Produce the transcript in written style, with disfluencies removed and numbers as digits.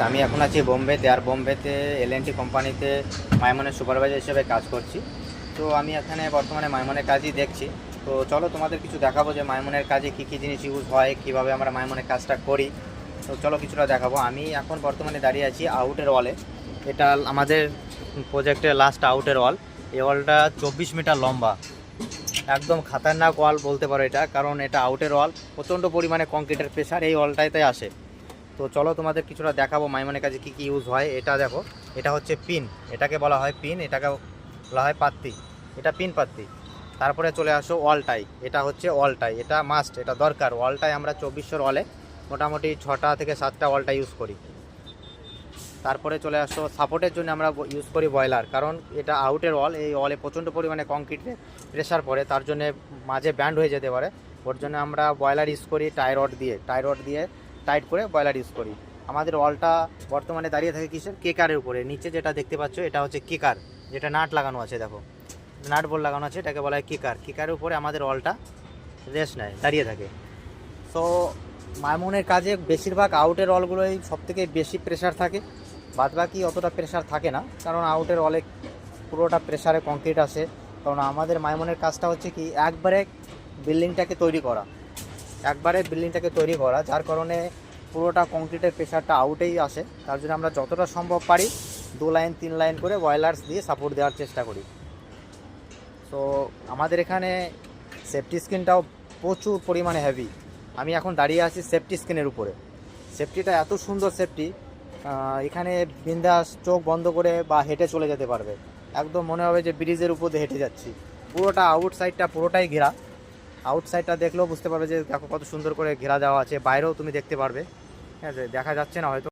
আমি এখন আছি বোম্বেতে, আর বোম্বেতে এলএনটি কোম্পানিতে মাইমনের সুপারভাইজার হিসেবে কাজ করছি। তো আমি এখানে বর্তমানে মাইমনের কাজই দেখছি। তো চলো তোমাদের কিছু দেখাবো যে মাইমনের কাজে কী কী জিনিস ইউজ হয়, কীভাবে আমরা মাইমনের কাজটা করি। তো চলো কিছুটা দেখাবো। আমি এখন বর্তমানে দাঁড়িয়ে আছি আউটের ওয়ালে। এটা আমাদের প্রজেক্টের লাস্ট আউটের ওয়াল। এই ওয়ালটা 24 মিটার লম্বা, একদম খাতারনাক ওয়াল বলতে পারো এটা, কারণ এটা আউটের ওয়াল। প্রচণ্ড পরিমাণে কংক্রিটের প্রেশার এই ওয়ালটাতে আসে। তো চলো তোমাদের কিছুটা দেখাবো মাইমনের কাছে কী কী ইউজ হয়। এটা দেখো, এটা হচ্ছে পিন, এটাকে বলা হয় পিন, এটাকে বলা হয় পাত্তি, এটা পিন পাত্তি। তারপরে চলে আসো ওয়ালটাই, এটা হচ্ছে ওয়ালটাই, এটা মাস্ট, এটা দরকার। ওয়ালটাই আমরা 2400 ওয়ালে মোটামুটি 6টা থেকে 7টা ওয়ালটা ইউজ করি। তারপরে চলে আসো সাপোর্টের জন্য আমরা ইউজ করি বয়লার, কারণ এটা আউটের ওয়াল, এই ওয়ালে প্রচণ্ড পরিমাণে কংক্রিটে প্রেশার পড়ে, তার জন্য মাঝে ব্যান্ড হয়ে যেতে পারে। ওর জন্য আমরা বয়লার ইউজ করি টাই রড দিয়ে টাইট করে বয়লার ইউজ করি। আমাদের ওয়ালটা বর্তমানে দাঁড়িয়ে থাকে কিসের, কেকারের উপরে। নিচে যেটা দেখতে পাচ্ছ এটা হচ্ছে কেকার, যেটা নাট লাগানো আছে, দেখো নাট বোল্ট লাগানো আছে, এটাকে বলা হয় কেকারের উপরে আমাদের ওয়ালটা রেস্ট নেয়, দাঁড়িয়ে থাকে। সো মাইমনের কাজে বেশিরভাগ আউটের ওয়ালগুলোই সবথেকে বেশি প্রেশার থাকে, বাদবাকি অতটা প্রেশার থাকে না, কারণ আউটের ওয়ালে পুরোটা প্রেশারে কংক্রিট আসে। কারণ আমাদের মাইমনের কাজটা হচ্ছে কি একবারে বিল্ডিংটাকে তৈরি করা, যার কারণে পুরোটা কংক্রিটের প্রেশারটা আউটেই আসে। তার জন্য আমরা যতটা সম্ভব পারি 2 লাইন 3 লাইন করে বয়লার্স দিয়ে সাপোর্ট দেওয়ার চেষ্টা করি। সো আমাদের এখানে সেফটি স্ক্রিনটাও প্রচুর পরিমাণে হেভি। আমি এখন দাঁড়িয়ে আছি সেফটি স্ক্রিনের উপরে। সেফটিটা এত সুন্দর সেফটি, এখানে বিন্দাস চোখ বন্ধ করে বা হেঁটে চলে যেতে পারবে, একদম মনে হবে যে ব্রিজের উপর দিয়ে হেঁটে যাচ্ছি। পুরোটা আউটসাইডটা পুরোটাই ঘেরা, আউটসাইডটা দেখলেও বুঝতে পারবে যে দেখো কত সুন্দর করে ঘেরা দেওয়া আছে। বাইরেও তুমি দেখতে পারবে, ঠিক আছে, দেখা যাচ্ছে না হয়তো।